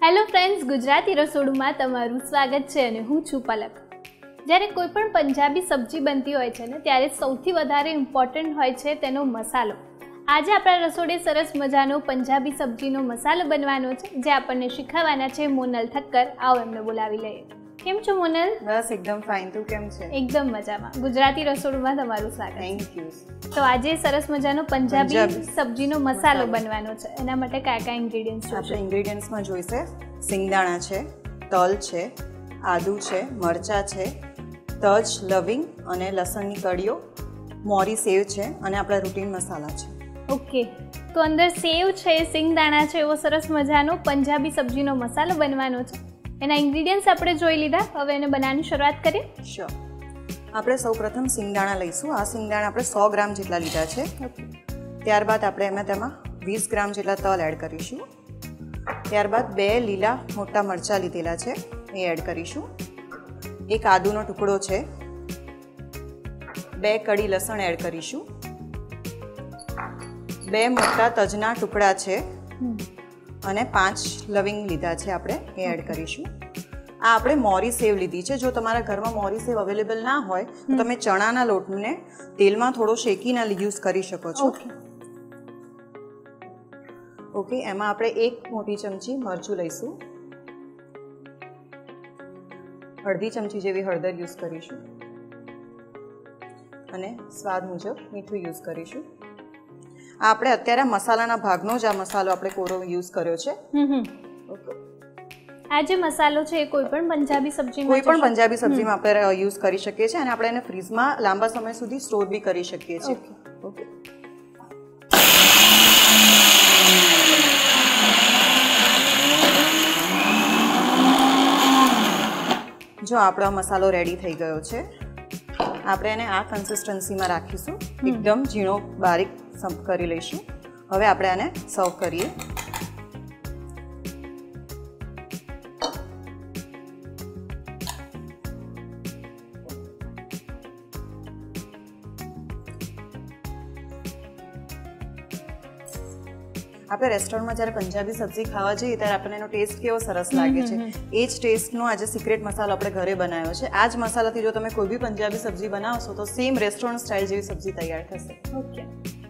Hello friends, Gujarati રસોડુમાં તમારું સ્વાગત છે અને હું છું પલક. જ્યારે કોઈ પણ પંજાબી સબ્જી બનતી હોય છે ને ત્યારે સૌથી વધારે ઇમ્પોર્ટન્ટ હોય છે તેનો મસાલો. આજે આપણા રસોડે સરસ મજાનો પંજાબી સબ્જીનો મસાલો બનવાનો છે જે આપણને શીખવવાના છે મોનલ ઠક્કર. આવો એમને બોલાવી લઈએ. કેમ છો મોનલ? બસ એકદમ ફાઇન. તું કેમ છે? એકદમ મજામાં. ગુજરાતી રસોડુમાં તમારું સ્વાગત. Thank you. તો આજે સરસ મજાનો પંજાબી સબ્જીનો મસાલો બનવાનો છે. એના માટે કયા કયા ઇન્ગ્રેડિયન્ટ્સ જોઈશે? આપણે ઇન્ગ્રેડિયન્ટ્સમાં જોઈશે સિંગદાણા છે, તલ છે, આદુ છે, મરચાં છે, તજ, લવિંગ અને લસણની કળીઓ, મોરી સેવ છે અને આપણા રૂટીન મસાલા છે. ઓકે, તો અંદર સેવ છે, સિંગદાણા છે, એવો સરસ મજાનો પંજાબી સબ્જીનો મસાલો બનવાનો છે. એના ઇન્ગ્રેડિયન્ટ્સ આપણે જોઈ લીધા. હવે એને બનાવવાની શરૂઆત કરીએ. શ્યોર. આપણે સૌપ્રથમ સિંગદાણા લઈશું. આ સિંગદાણા આપણે 100 ગ્રામ જેટલા લીધા છે. ત્યારબાદ આપણે તેમાં 20 ગ્રામ જેટલા તલ એડ કરીશું. ત્યારબાદ 2 લીલા મોટા મરચાં લીધેલા છે એ એડ કરીશું. એક આદુનો ટુકડો છે, 2 કળી લસણ એડ કરીશું, 2 મોટા તજના ટુકડા છે અને 5 લવિંગ લીધા છે આપણે એ એડ કરીશું. આ આપણે મોરી સેવ લીધી છે. જો તમારા ઘરમાં મોરી સેવ અવેલેબલ ના હોય તો તમે ચણાના લોટને તેલમાં થોડો શેકીને યુઝ કરી શકો છો. ઓકે, એમાં આપણે 1 મોટી ચમચી મરચું લઈશું, અડધી ચમચી જેવી હળદર યુઝ કરીશું અને સ્વાદ મુજબ મીઠું યુઝ કરીશું. આ આપણે અત્યારે મસાલાના ભાગનો જ આ મસાલો આપણે કોરો યુઝ કર્યો છે. આ જે મસાલો છે એ કોઈ પણ પંજાબી સબ્જીમાં આપણે યુઝ કરી શકીએ છીએ અને આપણે એને ફ્રીઝમાં લાંબા સમય સુધી સ્ટોર બી કરી શકીએ છીએ. ઓકે, જો આપણો મસાલો રેડી થઈ ગયો છે. આપણે એને આ કન્સિસ્ટન્સીમાં રાખીશું. એકદમ ઝીણો બારીક કરી લઈશું. હવે આપણે આને સર્વ કરીએ. આપણે રેસ્ટોરન્ટમાં જ્યારે પંજાબી સબ્જી ખાવા જઈએ ત્યારે આપણને એનો ટેસ્ટ કેવો સરસ લાગે છે. એ જ ટેસ્ટનો આજે સિક્રેટ મસાલો આપણે ઘરે બનાવ્યો છે. આ જ મસાલાથી જો તમે કોઈ બી પંજાબી સબ્જી બનાવશો તો સેમ રેસ્ટોરન્ટ સ્ટાઇલ જેવી સબ્જી તૈયાર થશે. ઓકે,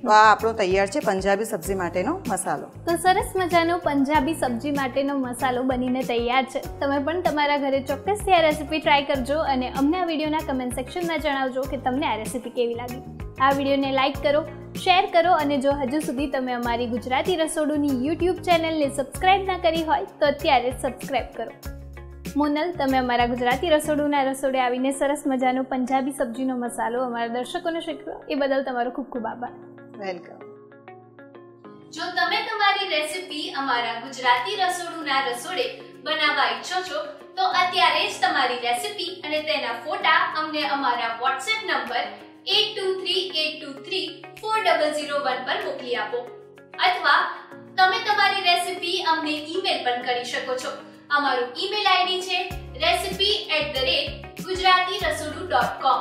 તો આ આપણો તૈયાર છે પંજાબી સબ્જી માટેનો મસાલો. તો સરસ મજાનો પંજાબી સબ્જી માટેનો મસાલો બનીને તૈયાર છે. તમે પણ તમારા ઘરે ચોક્કસથી આ રેસીપી ટ્રાય કરજો અને અમને આ વિડીયોના કમેન્ટ સેક્શનમાં જણાવજો કે તમને આ રેસીપી કેવી લાગી. આ વિડીયોને લાઇક કરો, શેર કરો અને જો હજુ સુધી તમે અમારી ગુજરાતી રસોડુની યુટ્યુબ ચેનલને સબસ્ક્રાઇબ ના કરી હોય તો અત્યારે સબસ્ક્રાઇબ કરો. મોનલ, તમે અમારા ગુજરાતી રસોડુના રસોડે આવીને સરસ મજાનો પંજાબી સબ્જીનો મસાલો અમારા દર્શકોને શીખવ્યો એ બદલ તમારો ખૂબ ખૂબ આભાર. વેલકમ. જો તમે તમારી રેસીપી અમારા ગુજરાતી રસોડુના રસોડે બનાવવા ઈચ્છો છો તો અત્યારે જ તમારી રેસીપી અને તેના ફોટા અમને અમારા વોટ્સએપ નંબર 8238234001 પર મોકલી આપો અથવા તમે તમારી રેસીપી અમને ઈમેલ પણ કરી શકો છો. અમારું ઈમેલ આઈડી છે recipe@gujaratiRasodu.com.